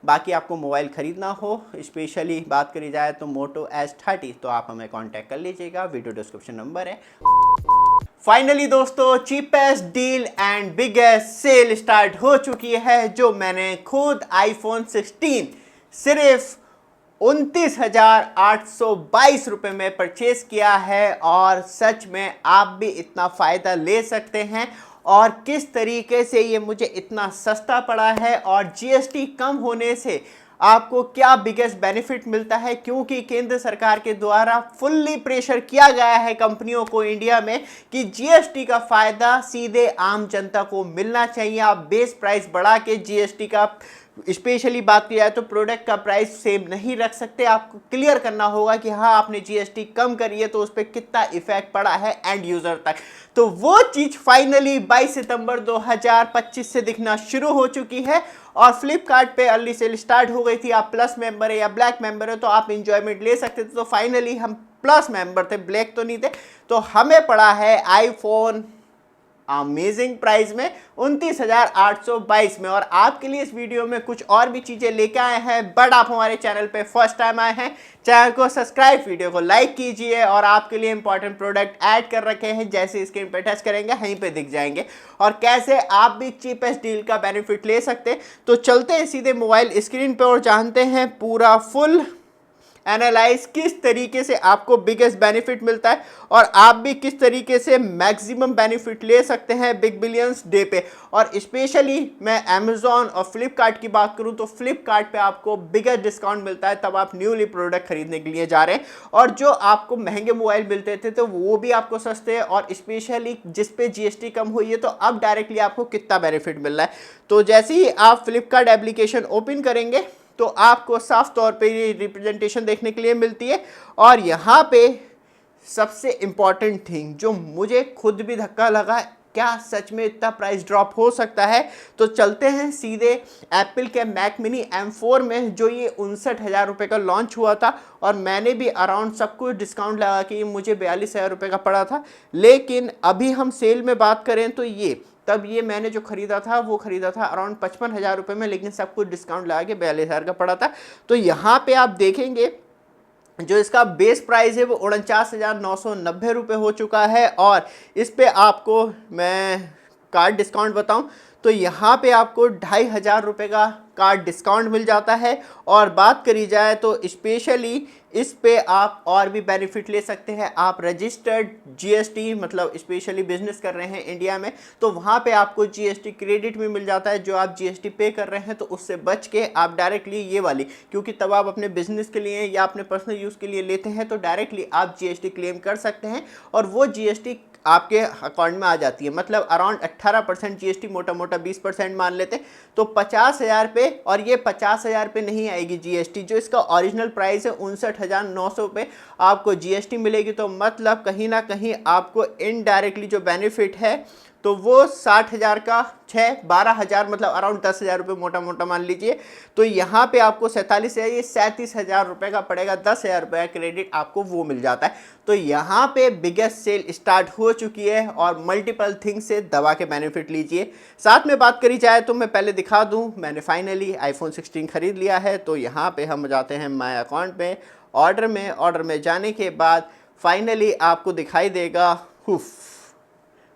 बाकी आपको मोबाइल ख़रीदना हो, स्पेशली बात करी जाए तो मोटो S30, तो आप हमें कांटेक्ट कर लीजिएगा, वीडियो डिस्क्रिप्शन नंबर है। फाइनली दोस्तों, cheapest deal and biggest cell start हो चुकी है, जो मैंने खुद आईफोन 16 सिर्फ 29,822 रुपये में परचेज किया है। और सच में आप भी इतना फ़ायदा ले सकते हैं, और किस तरीके से ये मुझे इतना सस्ता पड़ा है, और जीएसटी कम होने से आपको क्या बिगेस्ट बेनिफिट मिलता है, क्योंकि केंद्र सरकार के द्वारा फुल्ली प्रेशर किया गया है कंपनियों को इंडिया में कि जीएसटी का फ़ायदा सीधे आम जनता को मिलना चाहिए। आप बेस प्राइस बढ़ा के जीएसटी का, स्पेशली बात की जाए तो प्रोडक्ट का प्राइस सेम नहीं रख सकते। आपको क्लियर करना होगा कि हाँ, आपने जीएसटी कम करी है तो उस पर कितना इफेक्ट पड़ा है एंड यूज़र तक। तो वो चीज़ फाइनली 22 सितंबर 2025 से दिखना शुरू हो चुकी है, और फ्लिपकार्ट पे अर्ली सेल स्टार्ट हो गई थी। आप प्लस मेंबर है या ब्लैक मेंबर है तो आप इंजॉयमेंट ले सकते थे। तो फाइनली हम प्लस मेंबर थे, ब्लैक तो नहीं थे, तो हमें पड़ा है आईफोन अमेजिंग प्राइस में 29,822 में। और आपके लिए इस वीडियो में कुछ और भी चीज़ें लेके आए हैं, बट आप हमारे चैनल पे फर्स्ट टाइम आए हैं, चैनल को सब्सक्राइब, वीडियो को लाइक कीजिए, और आपके लिए इंपॉर्टेंट प्रोडक्ट ऐड कर रखे हैं, जैसे स्क्रीन पे टच करेंगे वहीं पे दिख जाएंगे, और कैसे आप भी चीपेस्ट डील का बेनिफिट ले सकते हैं। तो चलते हैं सीधे मोबाइल स्क्रीन पे और जानते हैं पूरा फुल एनालाइज किस तरीके से आपको बिगेस्ट बेनिफिट मिलता है, और आप भी किस तरीके से मैक्सिमम बेनिफिट ले सकते हैं बिग बिलियंस डे पे। और स्पेशली मैं अमेजॉन और फ्लिपकार्ट की बात करूं तो फ्लिपकार्ट पे आपको बिगेस्ट डिस्काउंट मिलता है, तब आप न्यूली प्रोडक्ट खरीदने के लिए जा रहे हैं, और जो आपको महंगे मोबाइल मिलते थे तो वो भी आपको सस्ते हैं, और स्पेशली जिस पे जीएसटी कम हुई है तो अब डायरेक्टली आपको कितना बेनिफिट मिल रहा है। तो जैसे ही आप फ्लिपकार्ट एप्लीकेशन ओपन करेंगे तो आपको साफ तौर पे ये रिप्रेजेंटेशन देखने के लिए मिलती है। और यहाँ पे सबसे इम्पॉर्टेंट थिंग जो मुझे खुद भी धक्का लगा, क्या सच में इतना प्राइस ड्रॉप हो सकता है। तो चलते हैं सीधे एप्पल के मैक मिनी M4 में, जो ये 59,000 रुपये का लॉन्च हुआ था, और मैंने भी अराउंड सब कुछ डिस्काउंट लगा के ये मुझे 42,000 रुपये का पड़ा था। लेकिन अभी हम सेल में बात करें तो ये मैंने जो खरीदा था वो खरीदा था अराउंड 55,000 रुपये में, लेकिन सब कुछ डिस्काउंट लगा के 42,000 का पड़ा था। तो यहाँ पे आप देखेंगे जो इसका बेस प्राइस है वो 49,990 रुपये हो चुका है। और इस पे आपको मैं कार्ड डिस्काउंट बताऊं तो यहाँ पे आपको 2,500 रुपये का कार्ड डिस्काउंट मिल जाता है। और बात करी जाए तो स्पेशली इस पे आप और भी बेनिफिट ले सकते हैं। आप रजिस्टर्ड जीएसटी, मतलब स्पेशली बिजनेस कर रहे हैं इंडिया में, तो वहाँ पे आपको जीएसटी क्रेडिट भी मिल जाता है। जो आप जीएसटी पे कर रहे हैं तो उससे बच के आप डायरेक्टली ये वाली, क्योंकि तब आप अपने बिजनेस के लिए या अपने पर्सनल यूज़ के लिए लेते हैं तो डायरेक्टली आप जीएसटी क्लेम कर सकते हैं, और वो जीएसटी आपके अकाउंट में आ जाती है। मतलब अराउंड 18% जीएसटी, मोटा मोटा 20% मान लेते, तो 50,000 पे, और ये 50,000 पे नहीं आएगी जीएसटी। जो इसका ओरिजिनल प्राइस है 59,900 पे आपको जीएसटी मिलेगी। तो मतलब कहीं ना कहीं आपको इनडायरेक्टली जो बेनिफिट है तो वो 60,000 का 12,000, मतलब अराउंड 10,000 रुपये मोटा मोटा मान लीजिए। तो यहाँ पे आपको 37,000 रुपये का पड़ेगा, 10,000 रुपये का क्रेडिट आपको वो मिल जाता है। तो यहाँ पे बिगेस्ट सेल स्टार्ट हो चुकी है, और मल्टीपल थिंग्स से दबा के बेनिफिट लीजिए। साथ में बात करी जाए तो मैं पहले दिखा दूँ, मैंने फाइनली आईफोन 16 खरीद लिया है। तो यहाँ पर हम जाते हैं माई अकाउंट में, ऑर्डर में जाने के बाद फाइनली आपको दिखाई देगा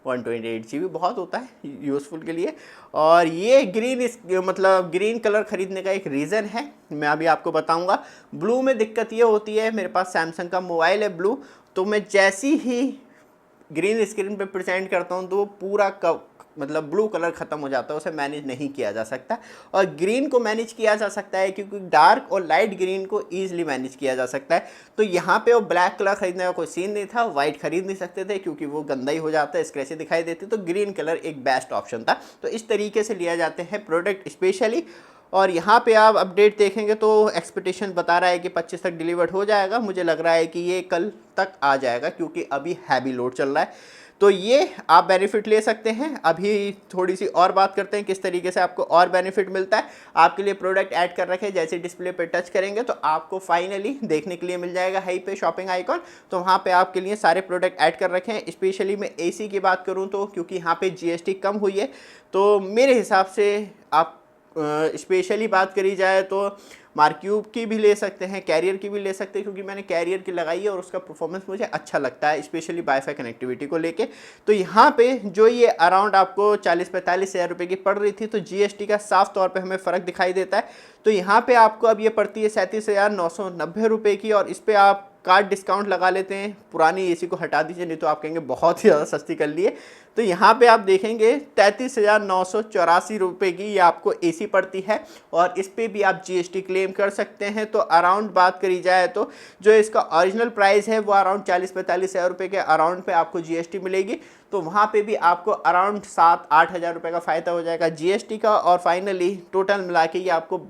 128 GB बहुत होता है यूज़फुल के लिए। और ये मतलब ग्रीन कलर ख़रीदने का एक रीज़न है, मैं अभी आपको बताऊंगा। ब्लू में दिक्कत ये होती है, मेरे पास सैमसंग का मोबाइल है ब्लू, तो मैं जैसी ही ग्रीन स्क्रीन पे प्रेजेंट करता हूँ तो पूरा मतलब ब्लू कलर ख़त्म हो जाता है, उसे मैनेज नहीं किया जा सकता। और ग्रीन को मैनेज किया जा सकता है, क्योंकि डार्क और लाइट ग्रीन को ईजिली मैनेज किया जा सकता है। तो यहाँ पे वो ब्लैक कलर ख़रीदने का कोई सीन नहीं था, वाइट खरीद नहीं सकते थे क्योंकि वो गंदा ही हो जाता है, स्क्रैची दिखाई देती, तो ग्रीन कलर एक बेस्ट ऑप्शन था। तो इस तरीके से लिया जाते हैं प्रोडक्ट स्पेशली। और यहाँ पे आप अपडेट देखेंगे तो एक्सपेक्टेशन बता रहा है कि 25 तक डिलीवर्ड हो जाएगा। मुझे लग रहा है कि ये कल तक आ जाएगा, क्योंकि अभी हैवी लोड चल रहा है। तो ये आप बेनिफिट ले सकते हैं। अभी थोड़ी सी और बात करते हैं किस तरीके से आपको और बेनिफिट मिलता है। आपके लिए प्रोडक्ट ऐड कर रखे हैं, जैसे डिस्प्ले पे टच करेंगे तो आपको फाइनली देखने के लिए मिल जाएगा हाई पे शॉपिंग आइकॉन। तो वहाँ पे आपके लिए सारे प्रोडक्ट ऐड कर रखे हैं। स्पेशली मैं एसी की बात करूँ तो, क्योंकि यहाँ पे जीएसटी कम हुई है, तो मेरे हिसाब से आप स्पेशली बात करी जाए तो मार्क्यूब की भी ले सकते हैं, कैरियर की भी ले सकते हैं, क्योंकि मैंने कैरियर की लगाई है और उसका परफॉर्मेंस मुझे अच्छा लगता है, स्पेशली वाईफाई कनेक्टिविटी को लेके। तो यहाँ पे जो ये अराउंड आपको 40-45 हज़ार रुपये की पड़ रही थी, तो जीएसटी का साफ तौर पे हमें फ़र्क दिखाई देता है। तो यहाँ पे आपको अब ये पड़ती है 37,990 रुपये की, और इस पर आप कार्ड डिस्काउंट लगा लेते हैं, पुरानी एसी को हटा दीजिए, नहीं तो आप कहेंगे बहुत ही ज़्यादा सस्ती कर लिए। तो यहाँ पे आप देखेंगे 33,984 रुपये की ये आपको एसी पड़ती है, और इस पे भी आप जीएसटी क्लेम कर सकते हैं। तो अराउंड बात करी जाए तो जो इसका ओरिजिनल प्राइस है वो अराउंड 40-45 हज़ार रुपये के अराउंड पे आपको जीएसटी मिलेगी। तो वहाँ पे भी आपको अराउंड 7-8 हज़ार रुपये का फ़ायदा हो जाएगा जीएसटी का, और फाइनली टोटल मिला के ये आपको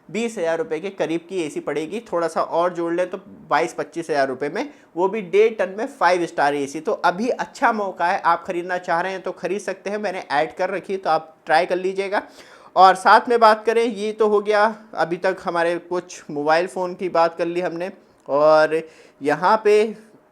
20 हज़ार रुपये के करीब की एसी पड़ेगी। थोड़ा सा और जोड़ लें तो 22-25 हज़ार रुपये में, वो भी 1.5 टन में 5 स्टार एसी। तो अभी अच्छा मौका है, आप ख़रीदना चाह रहे हैं तो ख़रीद सकते हैं, मैंने ऐड कर रखी है तो आप ट्राई कर लीजिएगा। और साथ में बात करें, ये तो हो गया अभी तक हमारे कुछ मोबाइल फ़ोन की बात कर ली हमने, और यहाँ पे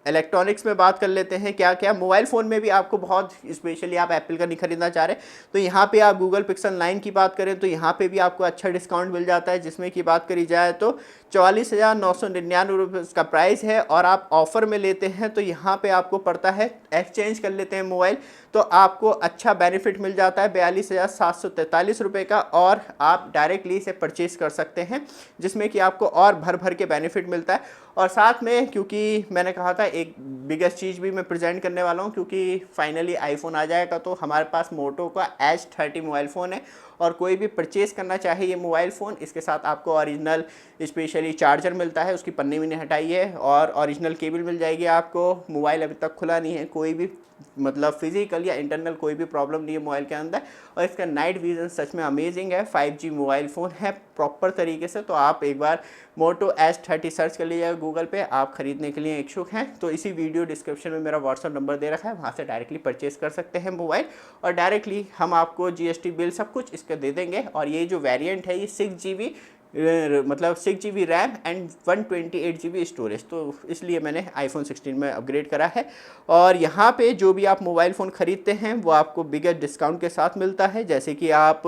इलेक्ट्रॉनिक्स में बात कर लेते हैं क्या क्या। मोबाइल फ़ोन में भी आपको बहुत, स्पेशली आप एप्पल का नहीं खरीदना चाह रहे तो यहाँ पे आप गूगल पिक्सल 9 की बात करें तो यहाँ पे भी आपको अच्छा डिस्काउंट मिल जाता है, जिसमें की बात करी जाए तो 44,999 रुपये इसका प्राइस है, और आप ऑफ़र में लेते हैं तो यहाँ पे आपको पड़ता है, एक्सचेंज कर लेते हैं मोबाइल तो आपको अच्छा बेनिफिट मिल जाता है 42,743 रुपये का, और आप डायरेक्टली इसे परचेज़ कर सकते हैं, जिसमें कि आपको और भर भर के बेनिफिट मिलता है। और साथ में, क्योंकि मैंने कहा था एक बिगेस्ट चीज़ भी मैं प्रेजेंट करने वाला हूँ, क्योंकि फाइनली आईफोन आ जाएगा, तो हमारे पास मोटो का H30 मोबाइल फ़ोन है, और कोई भी परचेज़ करना चाहे ये मोबाइल फ़ोन, इसके साथ आपको ओरिजिनल स्पेशली चार्जर मिलता है, उसकी पन्नी मैंने हटाई है, और ओरिजिनल केबल मिल जाएगी आपको। मोबाइल अभी तक खुला नहीं है, कोई भी मतलब फिजिकल या इंटरनल कोई भी प्रॉब्लम नहीं है मोबाइल के अंदर, और इसका नाइट विजन सच में अमेजिंग है। 5G मोबाइल फ़ोन है प्रॉपर तरीके से। तो आप एक बार मोटो H30 सर्च कर लीजिएगा गूगल पे, आप ख़रीदने के लिए इच्छुक हैं तो इसी वीडियो डिस्क्रिप्शन में मेरा व्हाट्सअप नंबर दे रखा है, वहाँ से डायरेक्टली परचेज़ कर सकते हैं मोबाइल, और डायरेक्टली हम आपको जीएसटी बिल सब कुछ इसके दे देंगे। और ये जो वेरिएंट है ये 6GB मतलब 6GB RAM and 128GB storage, तो इसलिए मैंने आईफोन 16 में अपग्रेड करा है। और यहाँ पे जो भी आप मोबाइल फ़ोन ख़रीदते हैं वो आपको बिगर डिस्काउंट के साथ मिलता है, जैसे कि आप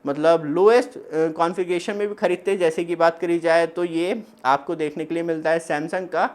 मतलब लोएस्ट कॉन्फ़िगरेशन में भी ख़रीदते हैं। जैसे कि बात करी जाए तो ये आपको देखने के लिए मिलता है सैमसंग का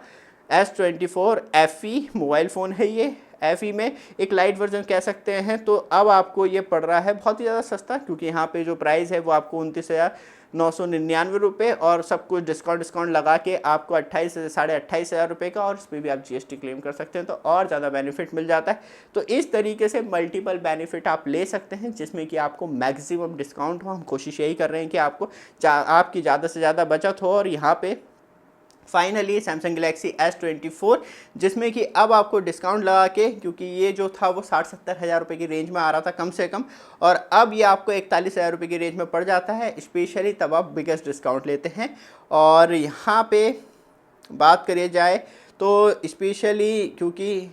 S24 FE मोबाइल फ़ोन है ये। FE में एक लाइट वर्जन कह सकते हैं। तो अब आपको ये पड़ रहा है बहुत ही ज़्यादा सस्ता, क्योंकि यहाँ पे जो प्राइस है वो आपको 29,999 रुपये, और सब कुछ डिस्काउंट लगा के आपको 28,500 रुपये का, और इस पर भी आप जीएसटी क्लेम कर सकते हैं, तो और ज़्यादा बेनिफिट मिल जाता है। तो इस तरीके से मल्टीपल बेनिफिट आप ले सकते हैं, जिसमें कि आपको मैक्सिमम डिस्काउंट हो। हम कोशिश यही कर रहे हैं कि आपको आपकी ज़्यादा से ज़्यादा बचत हो। और यहाँ पे फाइनली सैमसंग गैलेक्सी S24, जिसमें कि अब आपको डिस्काउंट लगा के, क्योंकि ये जो था वो 60-70 हज़ार रुपये की रेंज में आ रहा था कम से कम, और अब ये आपको 41 हज़ार रुपये की रेंज में पड़ जाता है, स्पेशली तब आप बिगेस्ट डिस्काउंट लेते हैं। और यहाँ पे बात करी जाए तो स्पेशली क्योंकि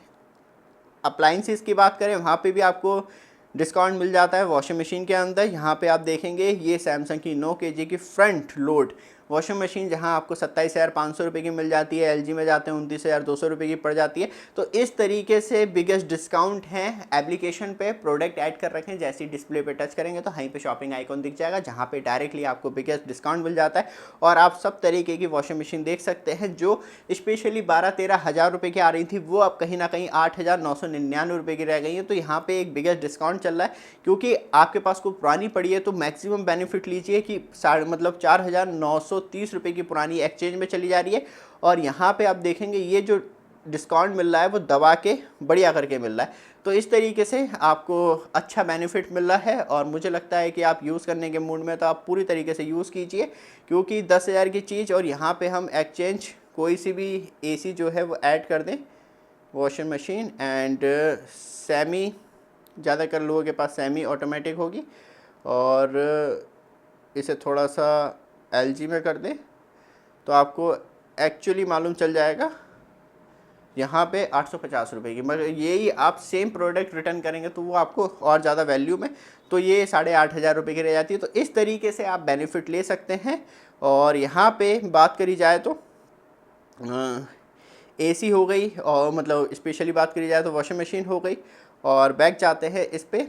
अप्लाइंसेस की बात करें वहाँ पे भी आपको डिस्काउंट मिल जाता है वॉशिंग मशीन के अंदर। यहाँ पे आप देखेंगे ये सैमसंग की 9 kg की फ्रंट लोड वॉशिंग मशीन, जहाँ आपको 27,500 रुपये की मिल जाती है, LG में जाते हैं 29,200 रुपये की पड़ जाती है। तो इस तरीके से बिगेस्ट डिस्काउंट है। एप्लीकेशन पे प्रोडक्ट ऐड कर रखें, जैसे डिस्प्ले पे टच करेंगे तो वहीं पे शॉपिंग आइकॉन दिख जाएगा, जहाँ पे डायरेक्टली आपको बिगेस्ट डिस्काउंट मिल जाता है, और आप सब तरीके की वॉशिंग मशीन देख सकते हैं। जो स्पेशली 12-13 हज़ार रुपये की आ रही थी, वो अब कहीं ना कहीं 8,999 रुपये की रह गई है। तो यहाँ पे एक बिगेस्ट डिस्काउंट चल रहा है, क्योंकि आपके पास कोई पुरानी पड़ी है तो मैक्सिमम बेनिफिट लीजिए कि मतलब 4,930 रुपये की पुरानी एक्सचेंज में चली जा रही है। और यहाँ पे आप देखेंगे ये जो डिस्काउंट मिल रहा है वो दबा के बढ़िया करके मिल रहा है। तो इस तरीके से आपको अच्छा बेनिफिट मिल रहा है, और मुझे लगता है कि आप यूज़ करने के मूड में तो आप पूरी तरीके से यूज़ कीजिए, क्योंकि 10,000 की चीज़, और यहाँ पे हम एक्सचेंज कोई सी भी एसी जो है वो ऐड कर दें, वॉशिंग मशीन एंड सेमी, ज़्यादातर लोगों के पास सेमी ऑटोमेटिक होगी, और इसे थोड़ा सा LG में कर दें तो आपको एक्चुअली मालूम चल जाएगा यहाँ पे 850 रुपये की। मगर यही आप सेम प्रोडक्ट रिटर्न करेंगे तो वो आपको और ज़्यादा वैल्यू में, तो ये 8,500 रुपये की रह जाती है। तो इस तरीके से आप बेनिफिट ले सकते हैं। और यहाँ पे बात करी जाए तो AC हो गई, और मतलब स्पेशली बात करी जाए तो वॉशिंग मशीन हो गई, और बैक जाते हैं इस पर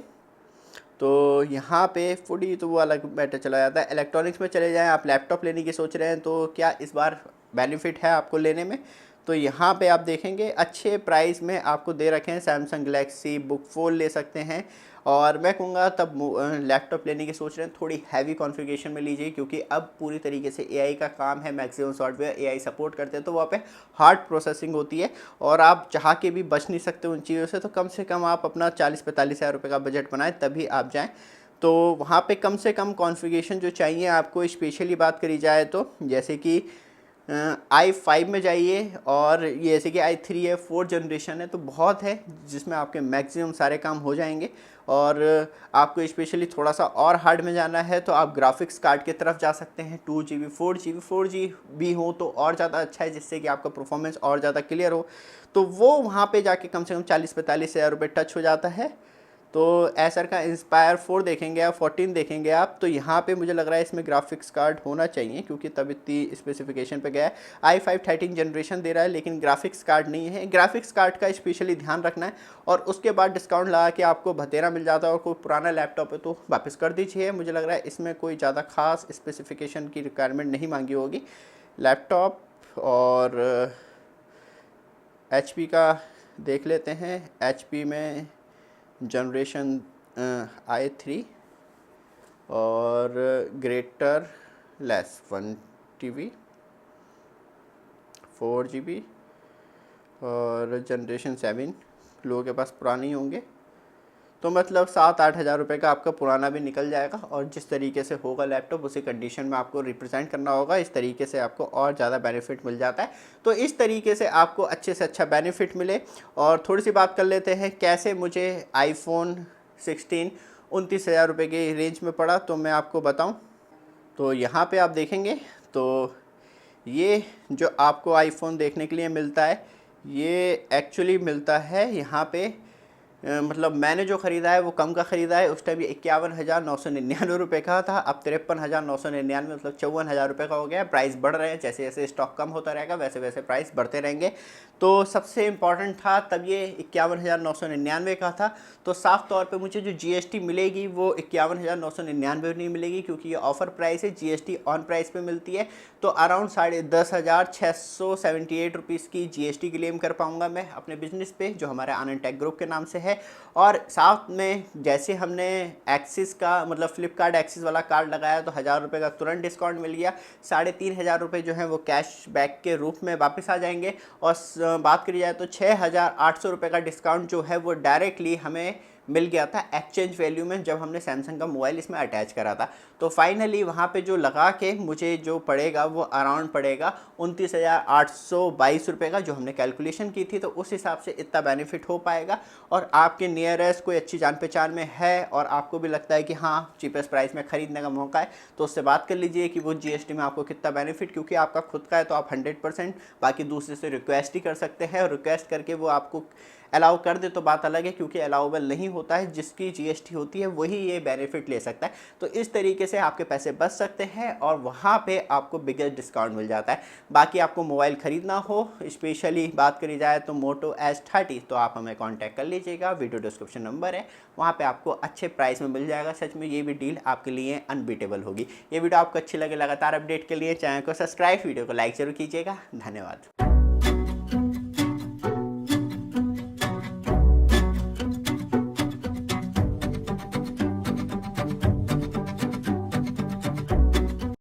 तो यहाँ पे फूडी तो वो अलग मैटर चला जाता है। इलेक्ट्रॉनिक्स में चले जाएँ, आप लैपटॉप लेने की सोच रहे हैं तो क्या इस बार बेनिफिट है आपको लेने में? तो यहाँ पे आप देखेंगे अच्छे प्राइस में आपको दे रखे हैं। सैमसंग गैलेक्सी बुक फोल्ड ले सकते हैं, और मैं कहूँगा तब लैपटॉप लेने की सोच रहे हैं थोड़ी हैवी कॉन्फ़िगरेशन में लीजिए, क्योंकि अब पूरी तरीके से एआई का काम है। मैक्सिमम सॉफ्टवेयर एआई सपोर्ट करते हैं, तो वहाँ पे हार्ड प्रोसेसिंग होती है और आप चाह के भी बच नहीं सकते उन चीज़ों से। तो कम से कम आप अपना 40-45 हज़ार रुपये का बजट बनाएं तभी आप जाएँ। तो वहाँ पे कम से कम कॉन्फ़िगरेशन जो चाहिए आपको, स्पेशली बात करी जाए तो जैसे कि i5 में जाइए, और ये जैसे कि i3 है, 4th जनरेशन है, तो बहुत है जिसमें आपके मैक्सिमम सारे काम हो जाएंगे। और आपको स्पेशली थोड़ा सा और हार्ड में जाना है तो आप ग्राफिक्स कार्ड की तरफ जा सकते हैं। 2GB 4GB हो तो और ज़्यादा अच्छा है, जिससे कि आपका परफॉर्मेंस और ज़्यादा क्लियर हो। तो वो वहाँ पे जाके कम से कम 40-45 हज़ार रुपये टच हो जाता है। तो एसर का इंस्पायर 4 देखेंगे आप, 14 देखेंगे आप, तो यहाँ पे मुझे लग रहा है इसमें ग्राफिक्स कार्ड होना चाहिए, क्योंकि तब इतनी स्पेसिफिकेशन पे गया है। i5 13 जनरेशन दे रहा है, लेकिन ग्राफिक्स कार्ड नहीं है। ग्राफिक्स कार्ड का स्पेशली ध्यान रखना है, और उसके बाद डिस्काउंट लगा के आपको भतेरा मिल जाता है। और कोई पुराना लैपटॉप है तो वापस कर दीजिए। मुझे लग रहा है इसमें कोई ज़्यादा खास स्पेसिफिकेशन की रिक्वायरमेंट नहीं मांगी होगी लैपटॉप। और HP का देख लेते हैं। HP में जनरेशन i3 और ग्रेटर लेस 1TB 4GB, और जनरेशन 7 लोगों के पास पुराने होंगे। तो मतलब 7-8 हज़ार रुपये का आपका पुराना भी निकल जाएगा। और जिस तरीके से होगा लैपटॉप, उसी कंडीशन में आपको रिप्रेजेंट करना होगा। इस तरीके से आपको और ज़्यादा बेनिफिट मिल जाता है। तो इस तरीके से आपको अच्छे से अच्छा बेनिफिट मिले। और थोड़ी सी बात कर लेते हैं कैसे मुझे iPhone 16 29 हज़ार रुपये की रेंज में पड़ा, तो मैं आपको बताऊँ। तो यहाँ पर आप देखेंगे तो ये जो आपको iPhone देखने के लिए मिलता है, ये एक्चुअली मिलता है यहाँ पे मतलब मैंने जो ख़रीदा है वो कम का ख़रीदा है। उस टाइम ये 51,999 रुपये का था, अब 53,999 मतलब 54,000 रुपये का हो गया। प्राइस बढ़ रहे हैं, जैसे जैसे स्टॉक कम होता रहेगा वैसे वैसे प्राइस बढ़ते रहेंगे। तो सबसे इम्पॉर्टेंट था तब ये 51,999 का था। तो साफ़ तौर पे मुझे जो GST मिलेगी वो 51,999 नहीं मिलेगी, क्योंकि ये ऑफ़र प्राइस है। GST ऑन प्राइस पे मिलती है, तो अराउंड 10,678 रुपीज़ की GST क्लेम कर पाऊँगा मैं अपने बिजनेस पे, जो हमारे आनंद टेक ग्रुप के नाम से है। और साथ में जैसे हमने एक्सिस का मतलब फ्लिपकार्ट एक्सिस वाला कार्ड लगाया, तो 1,000 रुपये का तुरंत डिस्काउंट मिल गया। 3,500 रुपये जो है वो कैश बैक के रूप में वापस आ जाएंगे। और बात करी जाए तो 6,800 रुपये का डिस्काउंट जो है वो डायरेक्टली हमें मिल गया था एक्सचेंज वैल्यू में, जब हमने सैमसंग का मोबाइल इसमें अटैच करा था। तो फाइनली वहाँ पे जो लगा के मुझे जो पड़ेगा वो अराउंड पड़ेगा 29,822 रुपये का, जो हमने कैलकुलेशन की थी। तो उस हिसाब से इतना बेनिफिट हो पाएगा। और आपके नियरेस्ट कोई अच्छी जान पहचान में है और आपको भी लगता है कि हाँ चीपेस्ट प्राइस में ख़रीदने का मौका है, तो उससे बात कर लीजिए कि वो GST में आपको कितना बेनिफिट, क्योंकि आपका खुद का है तो आप 100%, बाकी दूसरे से रिक्वेस्ट ही कर सकते हैं। और रिक्वेस्ट करके वो आपको अलाउ कर दे तो बात अलग है, क्योंकि अलाउबल नहीं होता है। जिसकी GST होती है वही ये बेनिफिट ले सकता है। तो इस तरीके से आपके पैसे बच सकते हैं और वहाँ पे आपको बिगेस्ट डिस्काउंट मिल जाता है। बाकी आपको मोबाइल ख़रीदना हो, स्पेशली बात करी जाए तो मोटो S30, तो आप हमें कांटेक्ट कर लीजिएगा। वीडियो डिस्क्रिप्शन नंबर है, वहाँ पे आपको अच्छे प्राइस में मिल जाएगा। सच में ये भी डील आपके लिए अनबीटेबल होगी। ये वीडियो आपको अच्छी लगे, लगातार अपडेट के लिए चैनल को सब्सक्राइब, वीडियो को लाइक जरूर कीजिएगा। धन्यवाद।